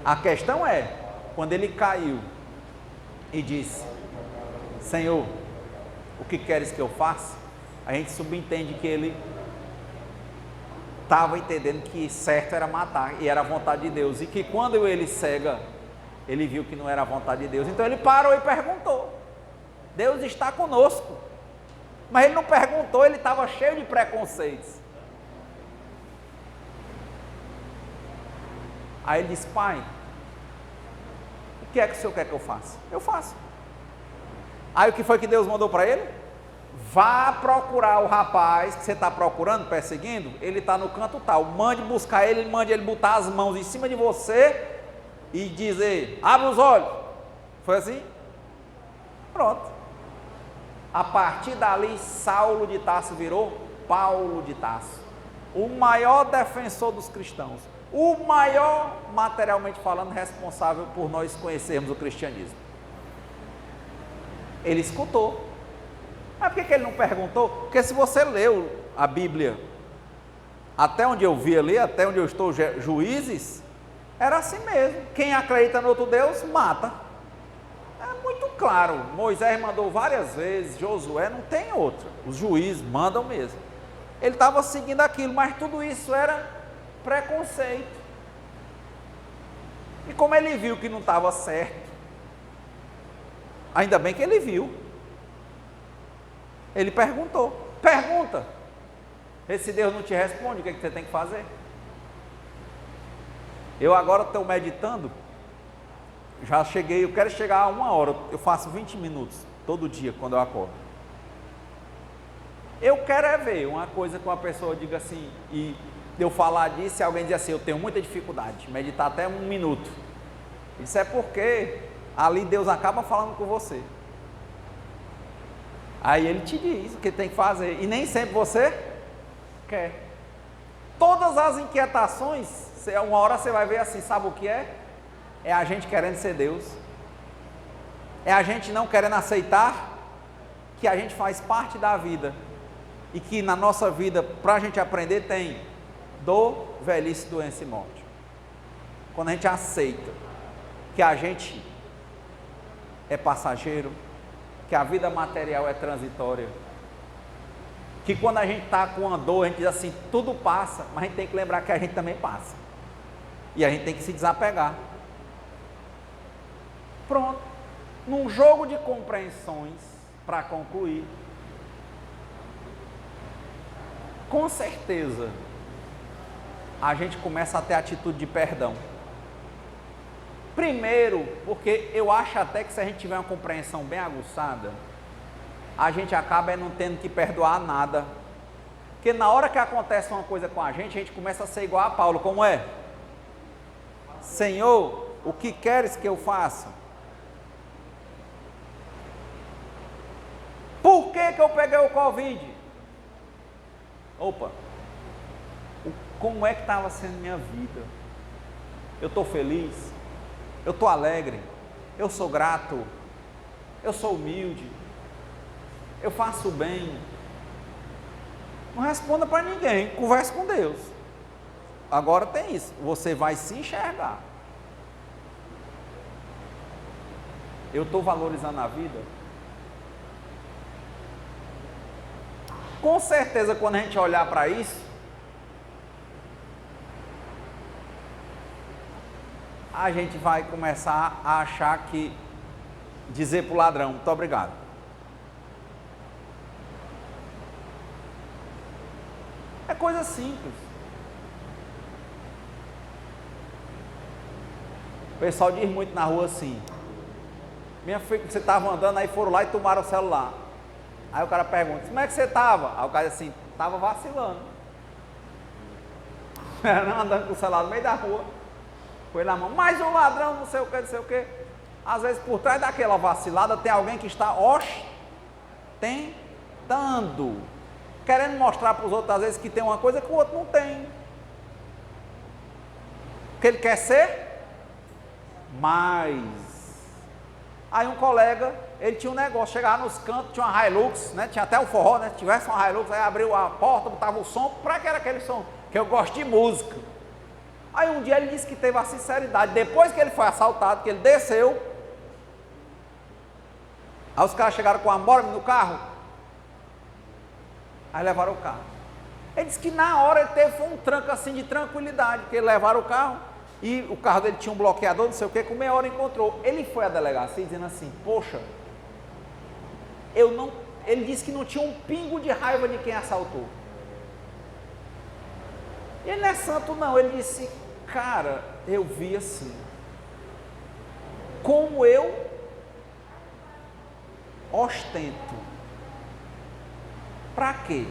A questão é, quando ele caiu e disse, Senhor, o que queres que eu faça? A gente subentende que ele estava entendendo que certo era matar, e era a vontade de Deus, e que quando ele cega, ele viu que não era a vontade de Deus, então ele parou e perguntou, Deus está conosco, mas ele não perguntou, ele estava cheio de preconceitos. Aí ele disse, Pai, o que é que o Senhor quer que eu faça? Eu faço. Aí o que foi que Deus mandou para ele? Vá procurar o rapaz que você está procurando, perseguindo, ele está no canto tal, mande buscar ele, mande ele botar as mãos em cima de você e dizer, abre os olhos. Foi assim? Pronto. A partir dali, Saulo de Tarso virou Paulo de Tarso, o maior defensor dos cristãos, o maior, materialmente falando, responsável por nós conhecermos o cristianismo. Ele escutou. Mas por que ele não perguntou? Porque se você leu a Bíblia, até onde eu vi ali, até onde eu estou, Juízes, era assim mesmo. Quem acredita no outro Deus, mata. É muito claro. Moisés mandou várias vezes, Josué, não tem outra. Os juízes mandam mesmo. Ele estava seguindo aquilo, mas tudo isso era preconceito. E como ele viu que não estava certo, ainda bem que ele viu, ele perguntou, pergunta, e se Deus não te responde, o que é que você tem que fazer? Eu agora estou meditando, já cheguei, eu quero chegar a 1 hora, eu faço 20 minutos, todo dia, quando eu acordo. Eu quero é ver uma coisa que uma pessoa diga assim, e eu falar disso, e alguém diz assim, eu tenho muita dificuldade, meditar até 1 minuto. Isso é porque ali Deus acaba falando com você. Aí ele te diz o que tem que fazer, e nem sempre você quer. Todas as inquietações, uma hora você vai ver assim, sabe o que é? É a gente querendo ser Deus, é a gente não querendo aceitar que a gente faz parte da vida, e que na nossa vida, para a gente aprender, tem dor, velhice, doença e morte. Quando a gente aceita que a gente é passageiro, que a vida material é transitória, que quando a gente está com uma dor, a gente diz assim, tudo passa, mas a gente tem que lembrar que a gente também passa, e a gente tem que se desapegar. Pronto. Num jogo de compreensões, para concluir, com certeza a gente começa a ter atitude de perdão. Primeiro, porque eu acho até que se a gente tiver uma compreensão bem aguçada, a gente acaba não tendo que perdoar nada. Porque na hora que acontece uma coisa com a gente começa a ser igual a Paulo, como é? Senhor, o que queres que eu faça? Por que eu peguei o Covid? Opa, como é que estava sendo minha vida? Eu estou feliz? eu estou alegre, eu sou grato, eu sou humilde, eu faço o bem. Não responda para ninguém, converse com Deus. Agora tem isso, você vai se enxergar. Eu estou valorizando a vida? Com certeza, quando a gente olhar para isso, a gente vai começar a achar que dizer para o ladrão, muito obrigado. É coisa simples. O pessoal diz muito na rua assim: minha filha, você estava andando, aí foram lá e tomaram o celular. Aí o cara pergunta: como é que você estava? Aí o cara diz assim: estava vacilando. Andando com o celular no meio da rua, foi na mão, mais um ladrão, não sei o que, não sei o que. Às vezes por trás daquela vacilada tem alguém que está ostentando, querendo mostrar para os outros às vezes que tem uma coisa que o outro não tem. Porque ele quer ser mais. Aí um colega, ele tinha um negócio, chegava nos cantos, tinha uma Hilux, né? Tinha até o forró, né? Se tivesse uma Hilux, aí abriu a porta, botava o som, para que era aquele som? Que eu gosto de música. Aí um dia ele disse que teve a sinceridade, depois que ele foi assaltado, que ele desceu, aí os caras chegaram com a morte no carro, aí levaram o carro. Ele disse que na hora ele teve um tranco assim de tranquilidade, porque levaram o carro, e o carro dele tinha um bloqueador, não sei o que, com meia hora encontrou. Ele foi à delegacia dizendo assim: poxa, ele disse que não tinha um pingo de raiva de quem assaltou. E ele não é santo não, ele disse: cara, eu vi assim, como eu ostento, para quê?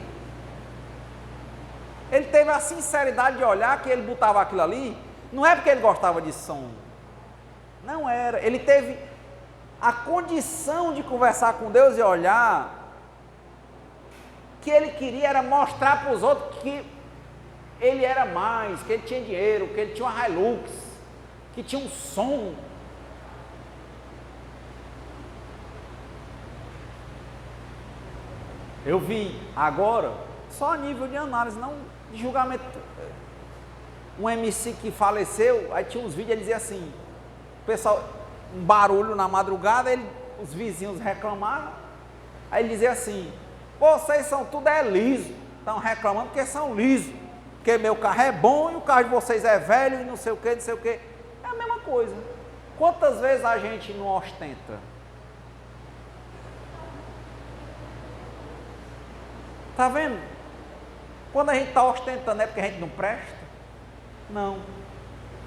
Ele teve a sinceridade de olhar que ele botava aquilo ali, não é porque ele gostava de som, não era, ele teve a condição de conversar com Deus e olhar, que ele queria era mostrar para os outros que ele era mais, que ele tinha dinheiro, que ele tinha uma Hilux, que tinha um som. Eu vi agora, só a nível de análise, não de julgamento, um MC que faleceu, aí tinha uns vídeos, ele dizia assim, o pessoal, um barulho na madrugada, os vizinhos reclamaram, aí ele dizia assim: vocês são tudo liso, estão reclamando porque são lisos, porque meu carro é bom e o carro de vocês é velho e não sei o que, não sei o que. É a mesma coisa. Quantas vezes a gente não ostenta? Está vendo? Quando a gente está ostentando, é porque a gente não presta? Não.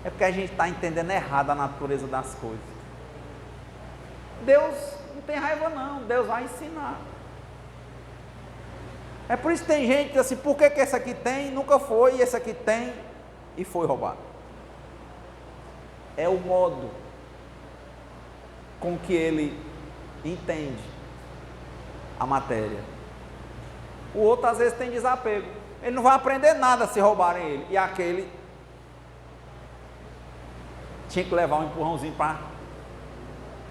É porque a gente está entendendo errado a natureza das coisas. Deus não tem raiva não, Deus vai ensinar. É por isso que tem gente que diz assim: por que esse aqui tem, nunca foi, e esse aqui tem, e foi roubado. É o modo com que ele entende a matéria. O outro às vezes tem desapego, ele não vai aprender nada se roubarem ele, e aquele tinha que levar um empurrãozinho para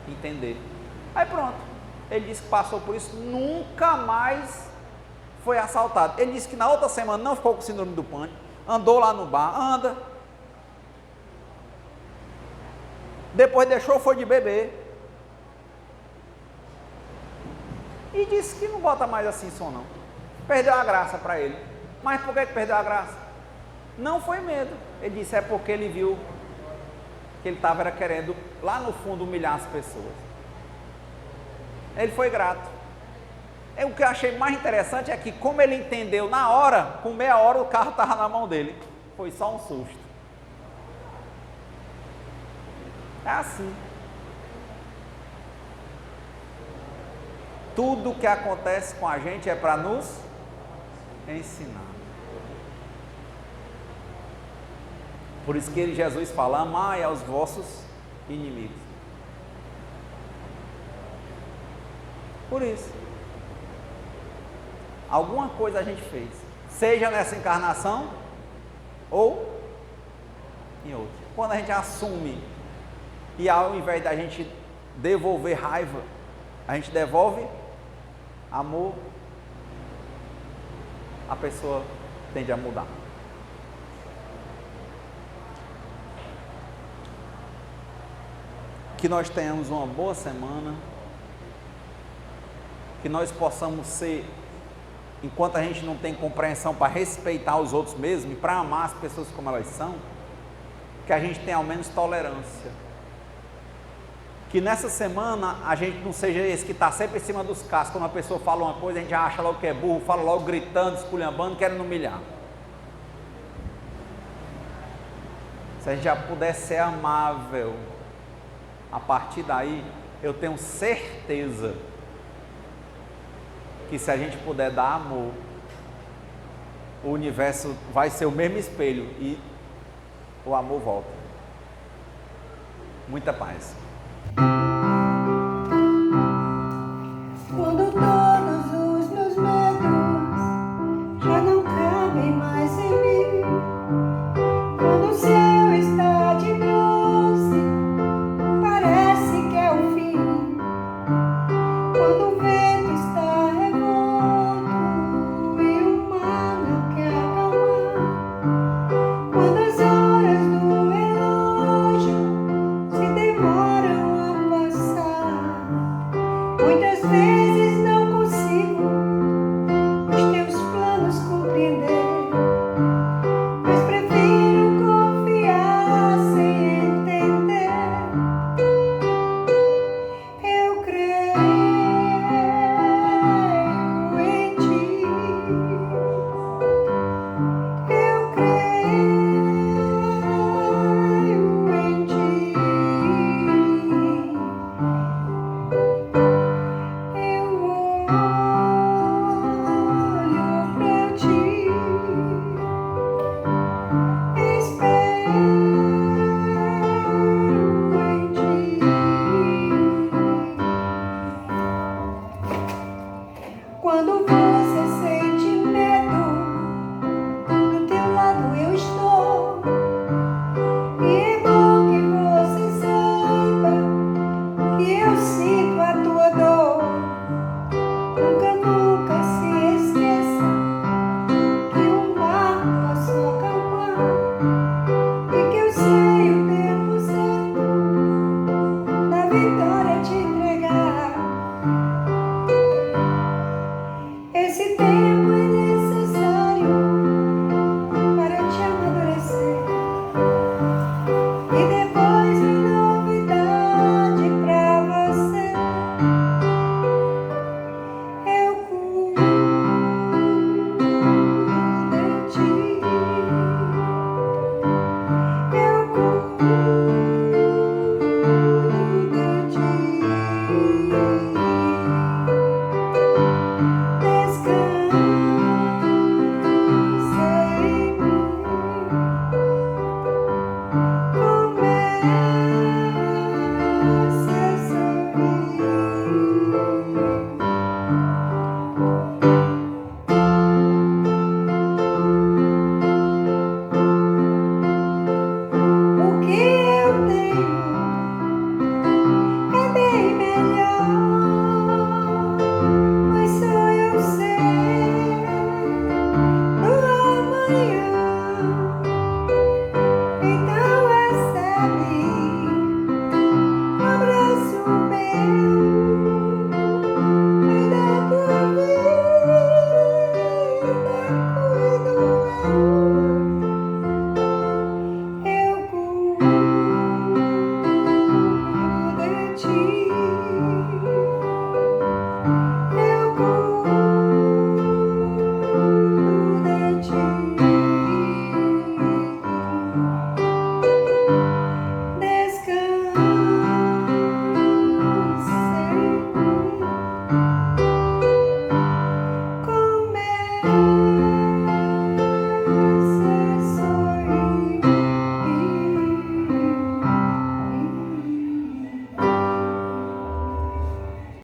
entender. Aí pronto, ele disse que passou por isso, nunca mais foi assaltado. Ele disse que na outra semana não ficou com síndrome do pânico, andou lá no bar, anda, depois deixou, foi de beber, e disse que não bota mais assim som não, perdeu a graça para ele. Mas por que perdeu a graça? Não foi medo, ele disse: é porque ele viu que ele estava querendo lá no fundo humilhar as pessoas. Ele foi grato. O que eu achei mais interessante é que, como ele entendeu na hora, com meia hora o carro estava na mão dele, foi só um susto. É assim. Tudo que acontece com a gente é para nos ensinar. Por isso que Jesus fala: amai aos vossos inimigos. Por isso, alguma coisa a gente fez, seja nessa encarnação ou em outra. Quando a gente assume E ao invés da gente devolver raiva, a gente devolve amor, a pessoa tende a mudar. Que nós tenhamos uma boa semana, que nós possamos ser, enquanto a gente não tem compreensão para respeitar os outros mesmo e para amar as pessoas como elas são, que a gente tenha ao menos tolerância. Que nessa semana a gente não seja esse que está sempre em cima dos cascos. Quando a pessoa fala uma coisa, a gente já acha logo que é burro, fala logo gritando, esculhambando, querendo humilhar. Se a gente já puder ser amável, a partir daí, eu tenho certeza que se a gente puder dar amor, o universo vai ser o mesmo espelho e o amor volta. Muita paz. Quando todos os meus medos já não cabem mais em mim, quando o céu está de bronze, parece que é o fim, quando o vento está revolto e o mar não quer acalmar, quando as horas do relógio se demoram a passar, muitas vezes não consigo os teus planos compreender, mas prefiro confiar sem entender. Eu creio em ti. Eu creio em ti. Eu olho pra ti, espero em ti. Quando vou